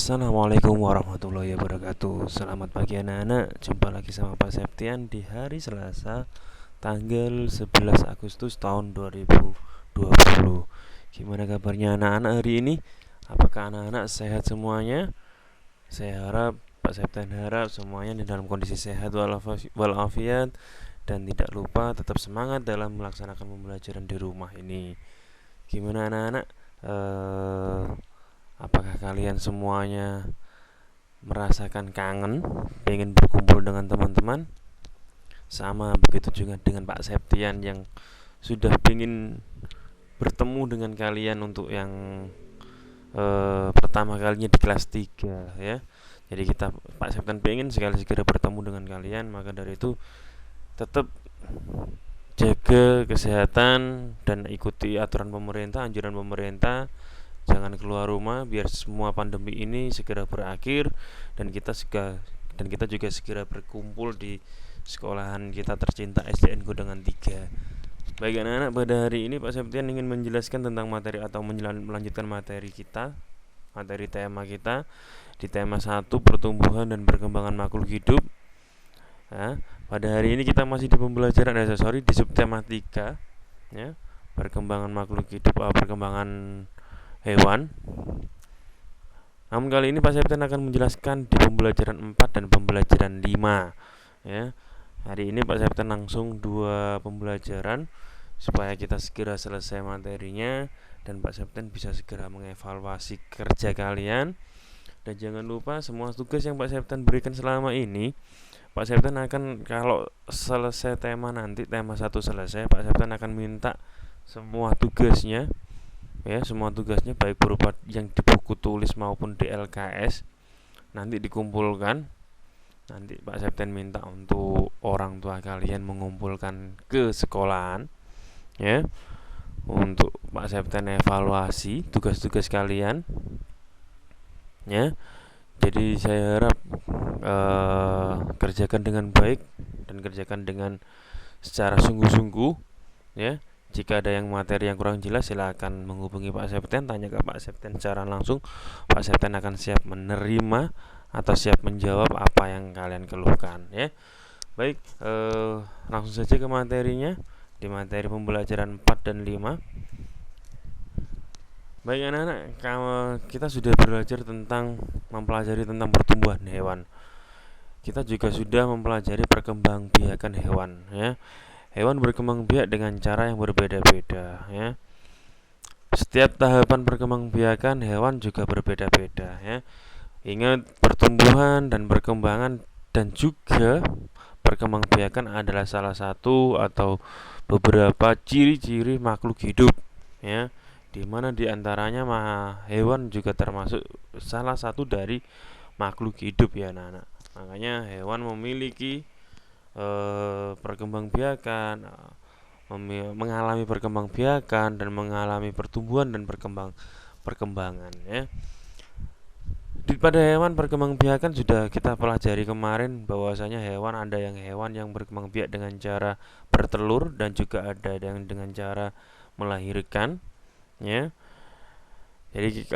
Assalamualaikum warahmatullahi wabarakatuh. Selamat pagi anak-anak. Jumpa lagi sama Pak Septian di hari Selasa tanggal 11 Agustus tahun 2020. Gimana kabarnya anak-anak hari ini? Apakah anak-anak sehat semuanya? Saya harap, Pak Septian harap semuanya dalam kondisi sehat walafiat dan tidak lupa tetap semangat dalam melaksanakan pembelajaran di rumah ini. Gimana anak-anak? Apakah kalian semuanya merasakan kangen, pengen berkumpul dengan teman-teman? Sama begitu juga dengan Pak Septian yang sudah pengen bertemu dengan kalian untuk yang pertama kalinya di kelas 3 ya. Jadi Pak Septian pengen sekali segera bertemu dengan kalian. Maka dari itu tetap jaga kesehatan dan ikuti aturan pemerintah, anjuran pemerintah. Jangan keluar rumah biar semua pandemi ini segera berakhir dan kita juga segera berkumpul di sekolahan kita tercinta SDN Godangan 3. Baik anak-anak, pada hari ini Pak Septian ingin menjelaskan tentang materi atau melanjutkan materi kita, materi tema kita di tema 1 pertumbuhan dan perkembangan makhluk hidup. Nah, pada hari ini kita masih di pembelajaran di subtema 3 ya, perkembangan makhluk hidup, perkembangan hewan. Namun kali ini Pak Septian akan menjelaskan di pembelajaran 4 dan pembelajaran 5 ya. Hari ini Pak Septian langsung 2 pembelajaran supaya kita segera selesai materinya dan Pak Septian bisa segera mengevaluasi kerja kalian. Dan jangan lupa semua tugas yang Pak Septian berikan selama ini, Pak Septian akan, kalau selesai tema nanti, tema 1 selesai, Pak Septian akan minta semua tugasnya ya, semua tugasnya baik berupa yang di buku tulis maupun di LKS nanti dikumpulkan. Nanti Pak Septian minta untuk orang tua kalian mengumpulkan ke sekolahan ya, untuk Pak Septian evaluasi tugas-tugas kalian ya. Jadi saya harap kerjakan dengan baik dan kerjakan dengan secara sungguh-sungguh ya. Jika ada yang materi yang kurang jelas, silakan menghubungi Pak Septian, tanya ke Pak Septian secara langsung. Pak Septian akan siap menerima atau siap menjawab apa yang kalian keluhkan ya. Baik, langsung saja ke materinya, di materi pembelajaran 4 dan 5. Baik anak-anak, kita sudah belajar tentang mempelajari tentang pertumbuhan hewan. Kita juga sudah mempelajari perkembangbiakan hewan ya. Hewan berkembang biak dengan cara yang berbeda-beda ya. Setiap tahapan perkembangbiakan hewan juga berbeda-beda ya. Ingat, pertumbuhan dan perkembangan dan juga perkembangbiakan adalah salah satu atau beberapa ciri-ciri makhluk hidup ya. Dimana diantaranya hewan juga termasuk salah satu dari makhluk hidup ya anak-anak. Makanya hewan memiliki perkembangbiakan, mengalami perkembangbiakan dan mengalami pertumbuhan dan perkembangan ya. Pada hewan perkembangbiakan sudah kita pelajari kemarin bahwasanya ada hewan yang berkembang biak dengan cara bertelur dan juga ada yang dengan cara melahirkan ya. Jadi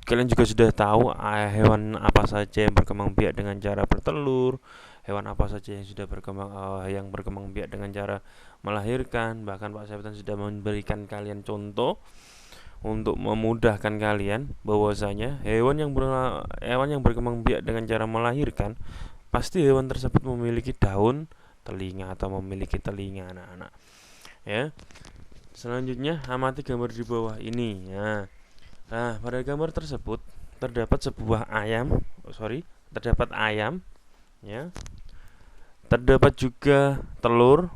kalian juga sudah tahu hewan apa saja yang berkembang biak dengan cara bertelur, hewan apa saja yang sudah berkembang biak dengan cara melahirkan. Bahkan Pak Septian sudah memberikan kalian contoh untuk memudahkan kalian bahwasanya hewan yang berkembang biak dengan cara melahirkan, pasti hewan tersebut memiliki daun, telinga atau memiliki telinga anak-anak ya. Selanjutnya amati gambar di bawah ini ya. Nah, pada gambar tersebut terdapat ayam ya. Terdapat juga telur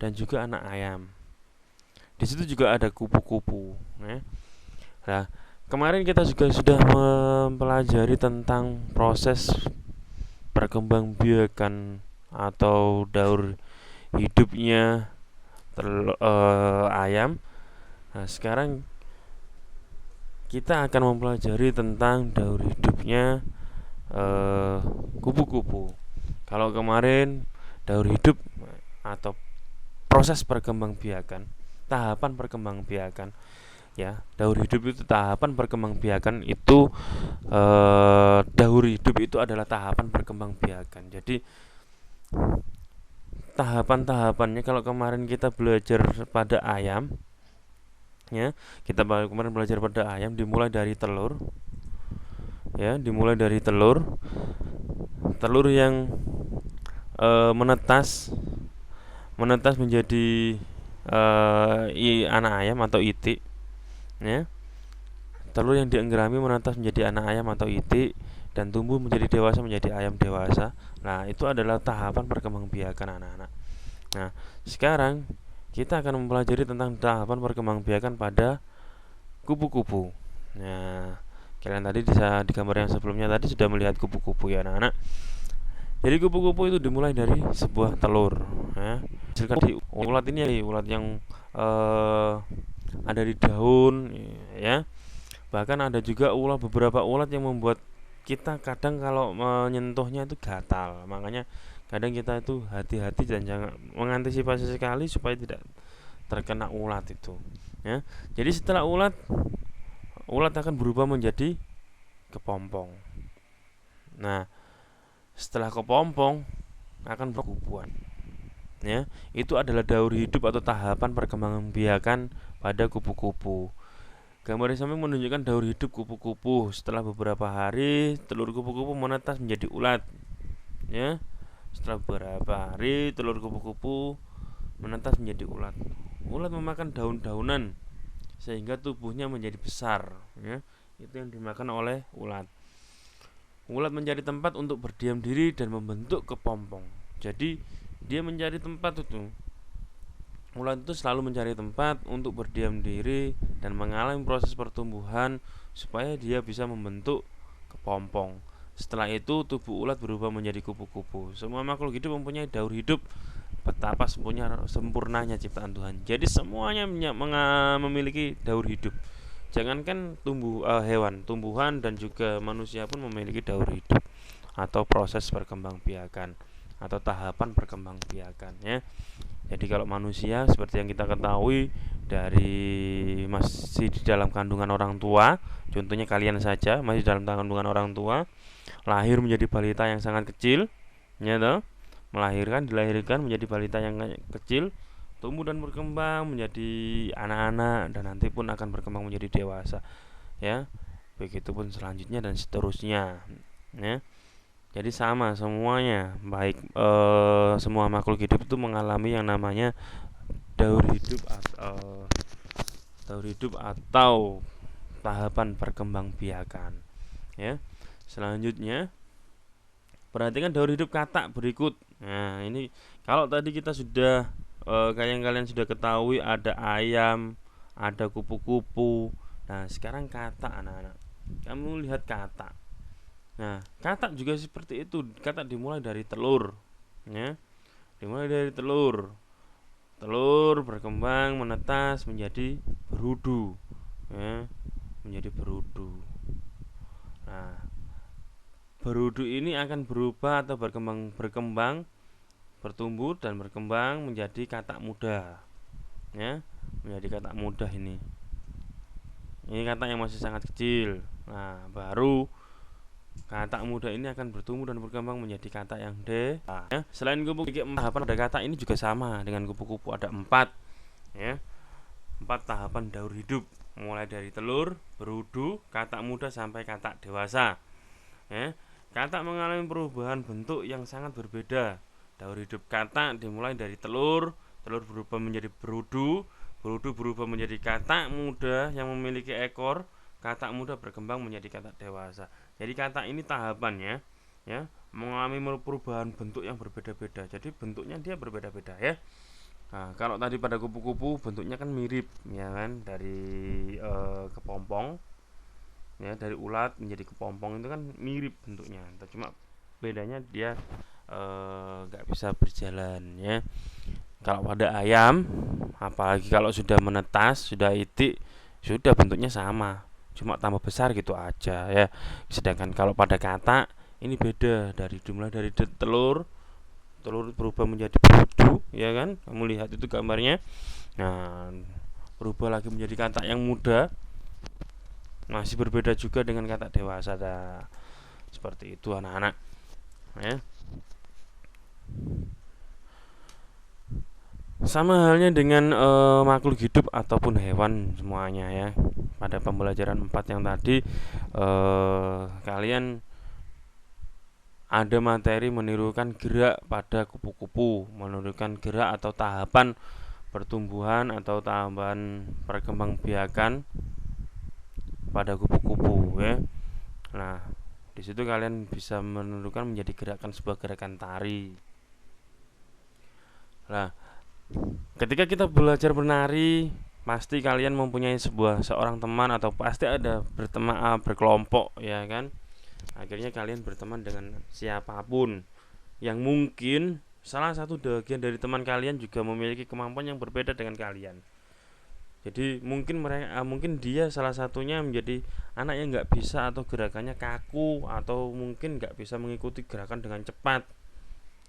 dan juga anak ayam. Di situ juga ada kupu-kupu ya. Nah, kemarin kita juga sudah mempelajari tentang proses perkembangbiakan atau daur hidupnya ayam. Nah, sekarang kita akan mempelajari tentang daur hidupnya kupu-kupu. Kalau kemarin daur hidup atau proses perkembangbiakan, tahapan perkembangbiakan ya. Daur hidup itu tahapan perkembangbiakan itu, daur hidup itu adalah tahapan perkembangbiakan. Jadi tahapan-tahapannya, kalau kemarin kita belajar pada ayam, ya, kita kemarin belajar pada ayam, dimulai dari telur, ya, dimulai dari telur, telur yang menetas menjadi anak ayam atau itik, ya. Telur yang dienggrammi menetas menjadi anak ayam atau itik dan tumbuh menjadi dewasa, menjadi ayam dewasa. Nah, itu adalah tahapan perkembangbiakan anak-anak. Nah, sekarang kita akan mempelajari tentang tahapan perkembangbiakan pada kupu-kupu. Nah, kalian tadi di gambar yang sebelumnya tadi sudah melihat kupu-kupu, ya anak-anak. Jadi kupu-kupu itu dimulai dari sebuah telur, ya. Hasilkan di ulat ini, ya, ulat yang ada di daun, ya. Bahkan ada juga beberapa ulat yang membuat kita kadang kalau menyentuhnya itu gatal. Makanya kadang kita itu hati-hati dan jangan mengantisipasi sekali supaya tidak terkena ulat itu, ya. Jadi setelah ulat akan berubah menjadi kepompong. Nah, setelah kepompong akan berkubuan, ya. Itu adalah daur hidup atau tahapan perkembangbiakan pada kupu-kupu. Gambar yang samping menunjukkan daur hidup kupu-kupu. Setelah beberapa hari, telur kupu-kupu menetas menjadi ulat, ya. Setelah beberapa hari, telur kupu-kupu menetas menjadi ulat. Ulat memakan daun-daunan sehingga tubuhnya menjadi besar, ya. Itu yang dimakan oleh ulat. Ulat mencari tempat untuk berdiam diri dan membentuk kepompong. Jadi dia mencari tempat itu. Ulat itu selalu mencari tempat untuk berdiam diri dan mengalami proses pertumbuhan supaya dia bisa membentuk kepompong. Setelah itu tubuh ulat berubah menjadi kupu-kupu. Semua makhluk hidup mempunyai daur hidup. Betapa sempurnanya ciptaan Tuhan. Jadi semuanya memiliki daur hidup. Jangankan hewan, tumbuhan dan juga manusia pun memiliki daur hidup atau proses perkembangbiakan atau tahapan perkembangbiakan, ya. Jadi kalau manusia seperti yang kita ketahui dari masih di dalam kandungan orang tua, contohnya kalian saja masih dalam kandungan orang tua, lahir menjadi balita yang sangat kecil, ya toh? Dilahirkan menjadi balita yang kecil, tumbuh dan berkembang menjadi anak-anak dan nanti pun akan berkembang menjadi dewasa, ya. Begitupun selanjutnya dan seterusnya, ya. Jadi sama semuanya, baik semua makhluk hidup itu mengalami yang namanya daur hidup atau tahapan perkembangbiakan, ya. Selanjutnya perhatikan daur hidup katak berikut. Nah, ini kalau tadi kita sudah kalian sudah ketahui ada ayam, ada kupu-kupu. Nah, sekarang katak, anak-anak. Kamu lihat katak. Nah, katak juga seperti itu. Katak dimulai dari telur, ya. Dimulai dari telur. Telur berkembang, menetas menjadi berudu, ya. Menjadi berudu. Nah, berudu ini akan berubah atau berkembang, bertumbuh dan berkembang menjadi katak muda, ya. Menjadi katak muda ini. Ini katak yang masih sangat kecil. Nah, baru katak muda ini akan bertumbuh dan berkembang menjadi katak yang dewasa, ya. Selain kupu-kupu, tahapan pada katak ini juga sama dengan kupu-kupu, ada 4, ya. 4 tahapan daur hidup, mulai dari telur, berudu, katak muda sampai katak dewasa, ya. Katak mengalami perubahan bentuk yang sangat berbeda. Daur hidup katak dimulai dari telur berubah menjadi berudu berubah menjadi katak muda yang memiliki ekor, katak muda berkembang menjadi katak dewasa. Jadi katak ini tahapannya, ya, mengalami perubahan bentuk yang berbeda-beda. Jadi bentuknya dia berbeda-beda, ya. Nah, kalau tadi pada kupu-kupu bentuknya kan mirip, ya kan, dari kepompong, ya, dari ulat menjadi kepompong itu kan mirip bentuknya. Cuma bedanya dia nggak bisa berjalan, ya. Kalau pada ayam, apalagi kalau sudah menetas, sudah itik, sudah bentuknya sama, cuma tambah besar gitu aja, ya. Sedangkan kalau pada katak ini beda, dimulai dari telur berubah menjadi berudu, ya kan. Kamu lihat itu gambarnya. Nah, berubah lagi menjadi kata yang muda, masih berbeda juga dengan kata dewasa. Seperti itu anak-anak ya. Sama halnya dengan makhluk hidup ataupun hewan semuanya ya. Pada pembelajaran 4 yang tadi kalian ada materi menirukan gerak pada kupu-kupu, menirukan gerak atau tahapan pertumbuhan atau tahapan perkembangbiakan pada kupu-kupu ya. Nah, di situ kalian bisa menirukan menjadi gerakan sebuah gerakan tari. Nah, ketika kita belajar menari, pasti kalian mempunyai seorang teman atau pasti ada berkelompok ya kan. Akhirnya kalian berteman dengan siapapun yang mungkin salah satu bagian dari teman kalian juga memiliki kemampuan yang berbeda dengan kalian. Jadi mungkin dia salah satunya menjadi anak yang nggak bisa atau gerakannya kaku atau mungkin nggak bisa mengikuti gerakan dengan cepat.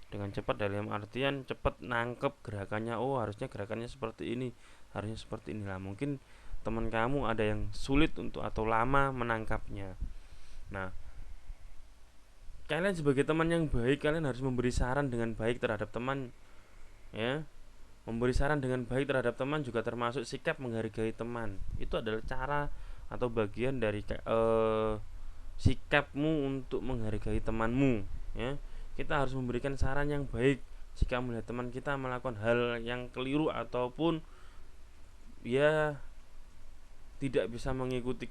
Dengan cepat dalam artian cepat nangkep gerakannya, oh harusnya gerakannya seperti ini, harusnya seperti inilah. Mungkin teman kamu ada yang sulit untuk atau lama menangkapnya. Nah, kalian sebagai teman yang baik, kalian harus memberi saran dengan baik terhadap teman ya. Memberi saran dengan baik terhadap teman juga termasuk sikap menghargai teman. Itu adalah cara atau bagian dari sikapmu untuk menghargai temanmu ya. Kita harus memberikan saran yang baik jika melihat teman kita melakukan hal yang keliru ataupun ya tidak bisa mengikuti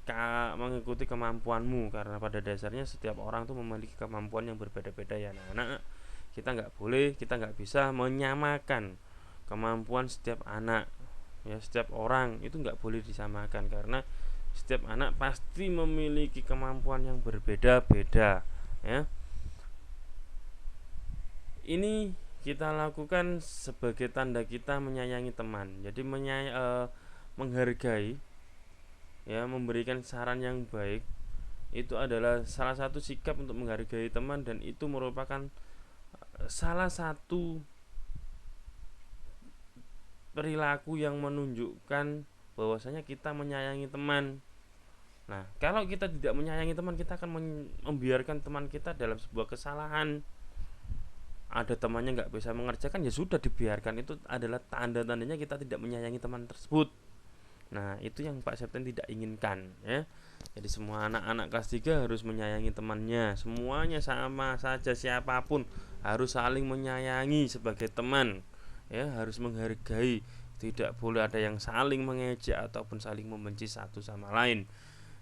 kemampuanmu, karena pada dasarnya setiap orang tuh memiliki kemampuan yang berbeda-beda ya anak-anak. Kita nggak bisa menyamakan kemampuan setiap anak ya, setiap orang itu nggak boleh disamakan karena setiap anak pasti memiliki kemampuan yang berbeda-beda ya. Ini kita lakukan sebagai tanda kita menyayangi teman. Jadi menghargai ya, memberikan saran yang baik itu adalah salah satu sikap untuk menghargai teman, dan itu merupakan salah satu perilaku yang menunjukkan bahwasanya kita menyayangi teman. Nah, kalau kita tidak menyayangi teman, kita akan membiarkan teman kita dalam sebuah kesalahan. Ada temannya nggak bisa mengerjakan, ya sudah dibiarkan. Itu adalah tanda-tandanya kita tidak menyayangi teman tersebut. Nah, itu yang Pak Septen tidak inginkan ya. Jadi semua anak-anak kelas 3 harus menyayangi temannya. Semuanya sama saja, siapapun harus saling menyayangi sebagai teman ya, harus menghargai. Tidak boleh ada yang saling mengejek ataupun saling membenci satu sama lain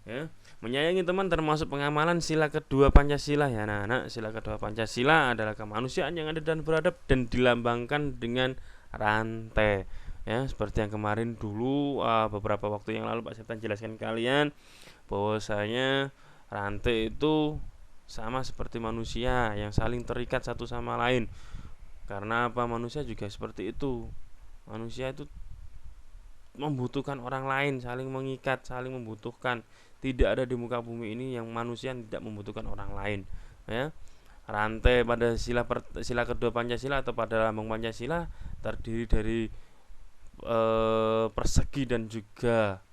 ya. Menyayangi teman termasuk pengamalan sila kedua Pancasila ya anak-anak. Sila kedua Pancasila adalah kemanusiaan yang adil dan beradab dan dilambangkan dengan rantai ya, seperti yang kemarin dulu beberapa waktu yang lalu Pak Septan jelaskan kalian bahwasanya rantai itu sama seperti manusia yang saling terikat satu sama lain. Karena apa? Manusia juga seperti itu. Manusia itu membutuhkan orang lain, saling mengikat, saling membutuhkan. Tidak ada di muka bumi ini yang manusia tidak membutuhkan orang lain ya. Rantai pada sila kedua Pancasila atau pada lambang Pancasila terdiri dari persegi dan juga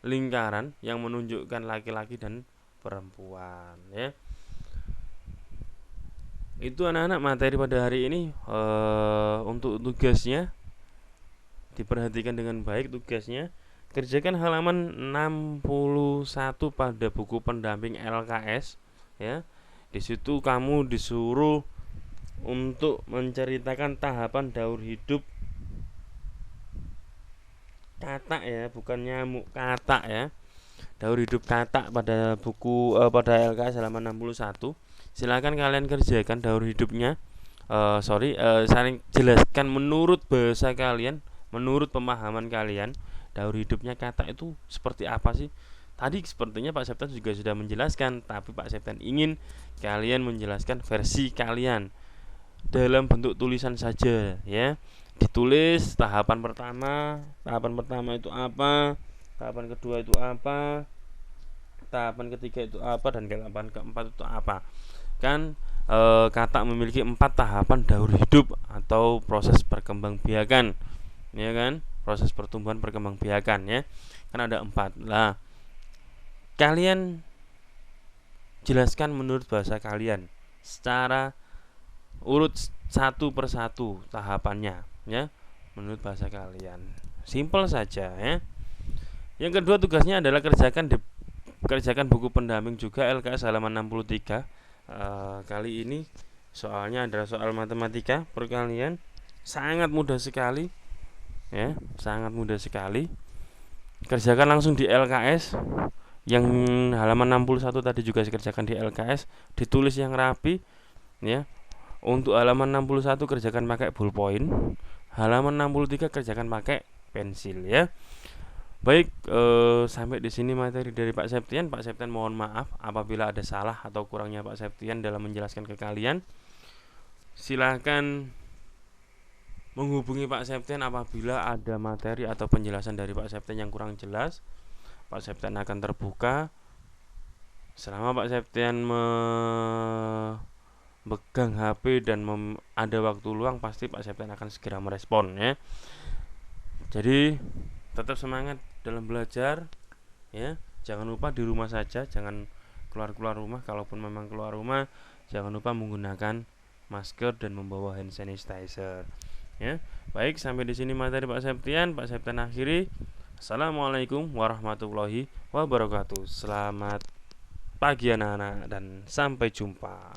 lingkaran yang menunjukkan laki-laki dan perempuan ya. Itu anak-anak materi pada hari ini. Untuk tugasnya diperhatikan dengan baik tugasnya. Kerjakan halaman 61 pada buku pendamping LKS ya. Di situ kamu disuruh untuk menceritakan tahapan daur hidup katak ya, bukan nyamuk, katak ya. Daur hidup katak pada buku pada LKS halaman 61. Silakan kalian kerjakan daur hidupnya. Saling jelaskan menurut bahasa kalian, menurut pemahaman kalian, daur hidupnya katak itu seperti apa sih? Tadi sepertinya Pak Septen juga sudah menjelaskan, tapi Pak Septen ingin kalian menjelaskan versi kalian dalam bentuk tulisan saja ya. Ditulis tahapan pertama itu apa, tahapan kedua itu apa, tahapan ketiga itu apa, dan tahapan keempat itu apa. Kan katak memiliki 4 tahapan daur hidup atau proses perkembangbiakan ya kan. proses pertumbuhan perkembangbiakan ya. Kan ada 4. Lah, kalian jelaskan menurut bahasa kalian secara urut satu persatu tahapannya ya, menurut bahasa kalian. Simpel saja ya. Yang kedua tugasnya adalah kerjakan buku pendamping juga LKS halaman 63. Kali ini soalnya adalah soal matematika perkalian, sangat mudah sekali ya, sangat mudah sekali. Kerjakan langsung di LKS. Yang halaman 61 tadi juga dikerjakan di LKS, ditulis yang rapi ya. Untuk halaman 61 kerjakan pakai ballpoint, halaman 63 kerjakan pakai pensil ya. Baik, sampai di sini materi dari Pak Septian. Pak Septian mohon maaf apabila ada salah atau kurangnya Pak Septian dalam menjelaskan ke kalian. Silahkan menghubungi Pak Septian apabila ada materi atau penjelasan dari Pak Septian yang kurang jelas. Pak Septian akan terbuka. Selama Pak Septian memegang HP dan ada waktu luang, pasti Pak Septian akan segera merespon ya. Jadi tetap semangat dalam belajar ya. Jangan lupa di rumah saja, jangan keluar rumah. Kalaupun memang keluar rumah, jangan lupa menggunakan masker dan membawa hand sanitizer ya. Baik, sampai di sini materi Pak Septian. Pak Septian akhiri. Assalamualaikum warahmatullahi wabarakatuh. Selamat pagi anak-anak dan sampai jumpa.